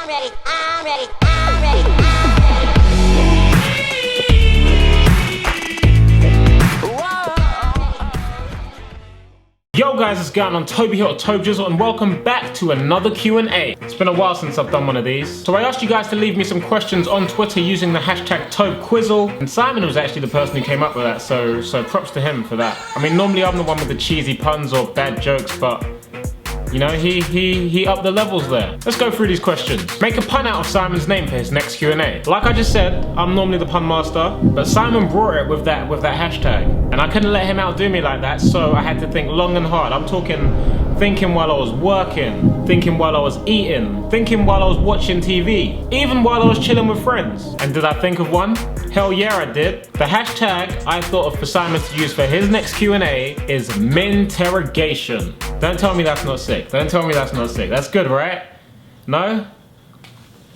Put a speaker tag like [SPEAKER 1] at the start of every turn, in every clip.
[SPEAKER 1] Yo guys, it's going on Tbjzl or Tbjzl and welcome back to another Q&A. It's been a while since I've done one of these. So I asked you guys to leave me some questions on Twitter using the hashtag Tbjzl, and Simon was actually the person who came up with that, so props to him for that. I mean, normally I'm the one with the cheesy puns or bad jokes, but you know, he upped the levels there. Let's go through these questions. Make a pun out of Simon's name for his next Q&A. Like I just said, I'm normally the pun master, but Simon brought it with that hashtag. And I couldn't let him outdo me like that, so I had to think long and hard. I'm talking thinking while I was working, thinking while I was eating, thinking while I was watching TV, even while I was chilling with friends. And did I think of one? Hell yeah, I did. The hashtag I thought of for Simon to use for his next Q&A is minterrogation. Don't tell me that's not sick. Don't tell me that's not sick. That's good, right? No?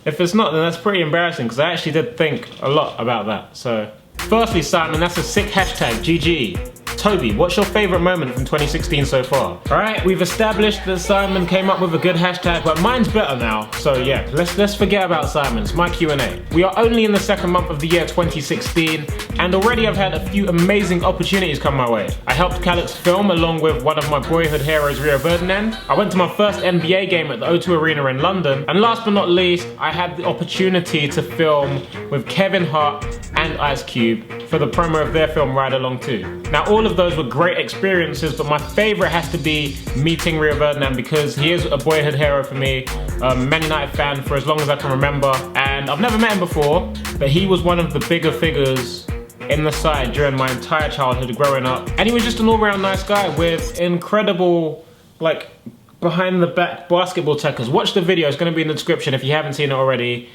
[SPEAKER 1] If it's not, then that's pretty embarrassing because I actually did think a lot about that. So, firstly, Simon, that's a sick hashtag. GG. Toby, what's your favorite moment from 2016 so far? Alright, we've established that Simon came up with a good hashtag, but mine's better now. So yeah, let's forget about Simon's. My Q&A. We are only in the second month of the year 2016, and already I've had a few amazing opportunities come my way. I helped Calix film along with one of my boyhood heroes, Rio Ferdinand. I went to my first NBA game at the O2 Arena in London, and last but not least, I had the opportunity to film with Kevin Hart and Ice Cube for the promo of their film Ride Along 2. Now all of those were great experiences, but my favorite has to be meeting Rio Ferdinand because he is a boyhood hero for me, Man United fan for as long as I can remember, and I've never met him before, but he was one of the bigger figures in the side during my entire childhood growing up, and he was just an all-round nice guy with incredible, like, behind the back basketball techers. Watch the video, it's going to be in the description if you haven't seen it already.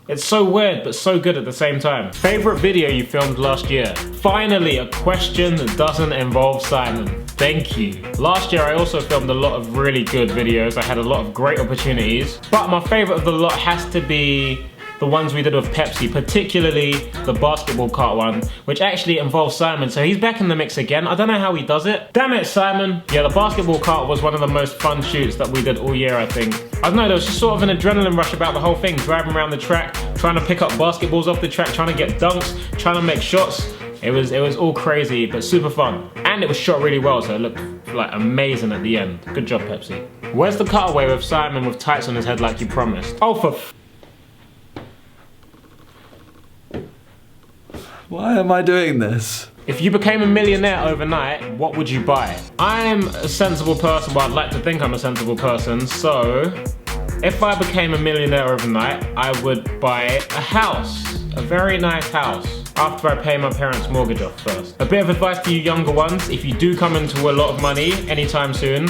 [SPEAKER 1] It's so weird, but so good at the same time. Favorite video you filmed last year? Finally, a question that doesn't involve Simon. Thank you. Last year, I also filmed a lot of really good videos. I had a lot of great opportunities, but my favorite of the lot has to be the ones we did with Pepsi, particularly the basketball kart one, which actually involves Simon, so he's back in the mix again. I don't know how he does it. Damn it, Simon. Yeah, the basketball kart was one of the most fun shoots that we did all year, I think. I don't know, there was just sort of an adrenaline rush about the whole thing, driving around the track, trying to pick up basketballs off the track, trying to get dunks, trying to make shots. It was all crazy, but super fun. And it was shot really well, so it looked like amazing at the end. Good job, Pepsi. Where's the cutaway with Simon with tights on his head like you promised? Oh, for
[SPEAKER 2] Why am I doing this?
[SPEAKER 1] If you became a millionaire overnight, what would you buy? I'm a sensible person, well, I'd like to think I'm a sensible person, so if I became a millionaire overnight, I would buy a house. A very nice house. After I pay my parents' mortgage off first. A bit of advice to you younger ones, if you do come into a lot of money anytime soon,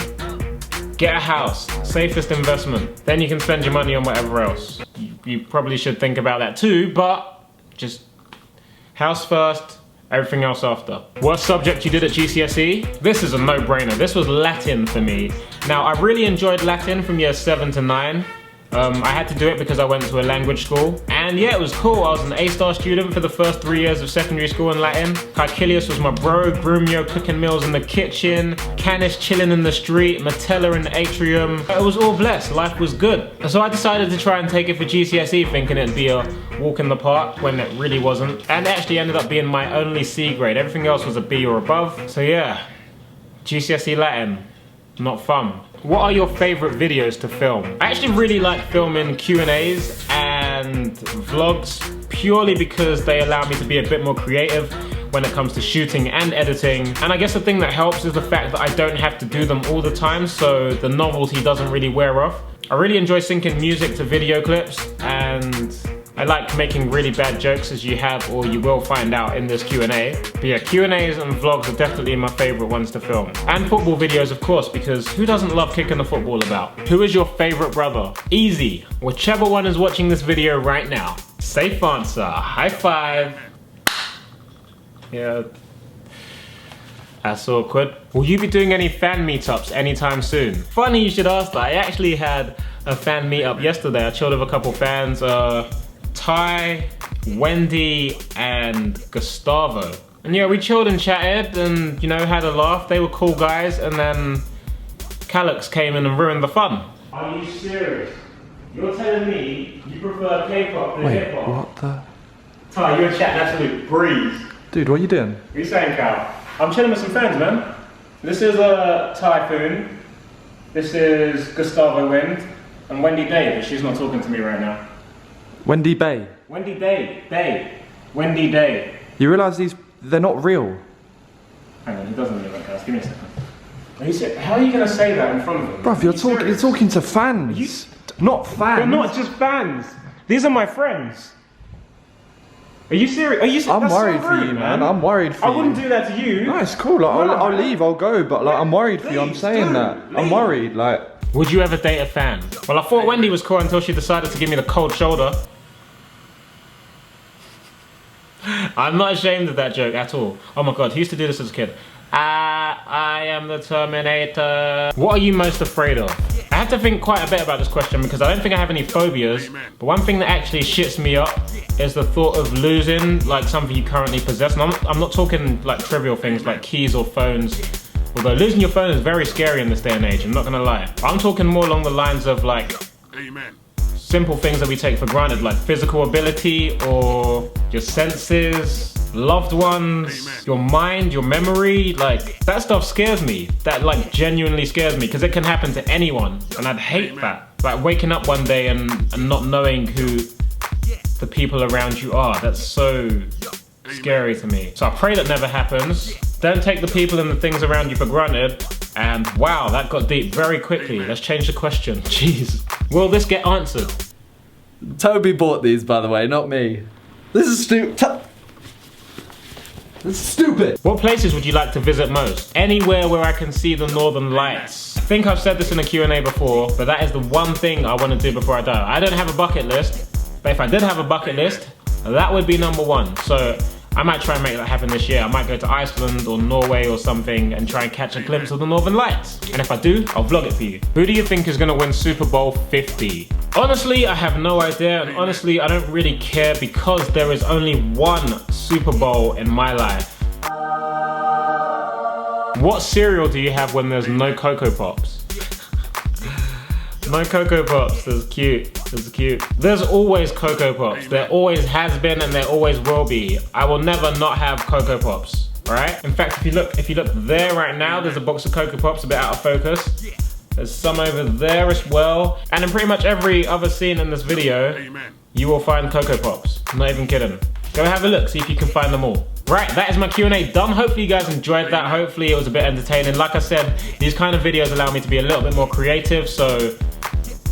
[SPEAKER 1] get a house. Safest investment. Then you can spend your money on whatever else. You probably should think about that too, but just house first, everything else after. Worst subject you did at GCSE? This is a no-brainer. This was Latin for me. Now, I really enjoyed Latin from year 7 to 9. I had to do it because I went to a language school. And yeah, it was cool. I was an A-star student for the first 3 years of secondary school in Latin. Caecilius was my bro, Grumio cooking meals in the kitchen, Canis chilling in the street, Matella in the atrium. It was all blessed, life was good. So I decided to try and take it for GCSE thinking it'd be a walk in the park when it really wasn't. And it actually ended up being my only C grade. Everything else was a B or above. So yeah, GCSE Latin, not fun. What are your favorite videos to film? I actually really like filming Q&As and vlogs purely because they allow me to be a bit more creative when it comes to shooting and editing. And I guess the thing that helps is the fact that I don't have to do them all the time, so the novelty doesn't really wear off. I really enjoy syncing music to video clips, and I like making really bad jokes, as you have or you will find out in this Q&A. But yeah, Q&As and vlogs are definitely my favorite ones to film. And football videos, of course, because who doesn't love kicking the football about? Who is your favorite brother? Easy. Whichever one is watching this video right now. Safe answer. High five. Yeah. That's awkward. Will you be doing any fan meetups anytime soon? Funny you should ask that. I actually had a fan meetup yesterday. I chilled with a couple fans. Ty, Wendy, and Gustavo. And yeah, we chilled and chatted and, you know, had a laugh. They were cool guys, and then Calix came in and ruined the fun. Are you serious? You're telling me you prefer K-pop than hip-hop?
[SPEAKER 2] What the?
[SPEAKER 1] Ty, you're chatting absolute breeze.
[SPEAKER 2] Dude, what are you doing?
[SPEAKER 1] What are you saying, Cal? I'm chilling with some friends, man. This is Typhoon. This is Gustavo Wind. And Wendy Day, but she's not talking to me right now.
[SPEAKER 2] Wendy Bay.
[SPEAKER 1] Wendy Day. Wendy Day.
[SPEAKER 2] You realise they're not real?
[SPEAKER 1] Hang on, he doesn't live like us. Give me a second. How are you going to say that in front of him?
[SPEAKER 2] Bruv, you're talking to fans. Not fans.
[SPEAKER 1] They're not just fans. These are my friends. Are you serious?
[SPEAKER 2] I'm worried for you, man. I'm worried for you.
[SPEAKER 1] I wouldn't do that to you.
[SPEAKER 2] No, it's cool. Like, I'll leave, I'll go, but like, I'm worried for you. I'm saying that. I'm worried, like.
[SPEAKER 1] Would you ever date a fan? Well, I thought Wendy was cool until she decided to give me the cold shoulder. I'm not ashamed of that joke at all. Oh my god, he used to do this as a kid. I am the Terminator. What are you most afraid of? I have to think quite a bit about this question because I don't think I have any phobias, but one thing that actually shits me up is the thought of losing like something you currently possess. And I'm not talking like trivial things like keys or phones, although losing your phone is very scary in this day and age, I'm not gonna lie. I'm talking more along the lines of like simple things that we take for granted, like physical ability or your senses, loved ones, your mind, your memory. Like that stuff scares me. That like genuinely scares me because it can happen to anyone, and I'd hate that. Like waking up one day and not knowing who the people around you are. That's so scary to me. So I pray that never happens. Don't take the people and the things around you for granted. And wow, that got deep very quickly. Let's change the question. Jeez. Will this get answered?
[SPEAKER 2] Toby bought these, by the way, not me. This is stupid. This is stupid.
[SPEAKER 1] What places would you like to visit most? Anywhere where I can see the northern lights. I think I've said this in a Q&A before, but that is the one thing I want to do before I die. I don't have a bucket list, but if I did have a bucket list, that would be number one. So I might try and make that happen this year. I might go to Iceland or Norway or something and try and catch a glimpse of the northern lights. And if I do, I'll vlog it for you. Who do you think is gonna win Super Bowl 50? Honestly, I have no idea, and honestly, I don't really care because there is only one Super Bowl in my life. What cereal do you have when there's no Coco Pops? No Coco Pops, that's cute, that's cute. There's always Coco Pops. There always has been and there always will be. I will never not have Coco Pops, alright? In fact, if you look there right now, there's a box of Coco Pops a bit out of focus. There's some over there as well. And in pretty much every other scene in this video, you will find Coco Pops. I'm not even kidding. Go have a look, see if you can find them all. Right, that is my Q&A done. Hopefully you guys enjoyed that. Hopefully it was a bit entertaining. Like I said, these kind of videos allow me to be a little bit more creative, so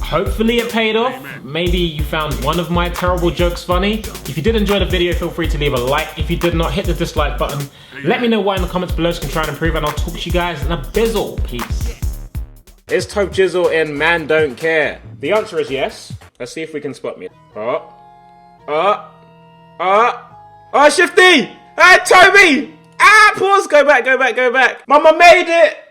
[SPEAKER 1] hopefully it paid off. Maybe you found one of my terrible jokes funny. If you did enjoy the video, feel free to leave a like. If you did not, hit the dislike button. Let me know why in the comments below so I can try and improve, and I'll talk to you guys in a bizzle. Peace. Is Tbjzl in Man Don't Care? The answer is yes. Let's see if we can spot me. Oh, Shifty! Ah, Toby! Ah, pause, go back. Mama made it!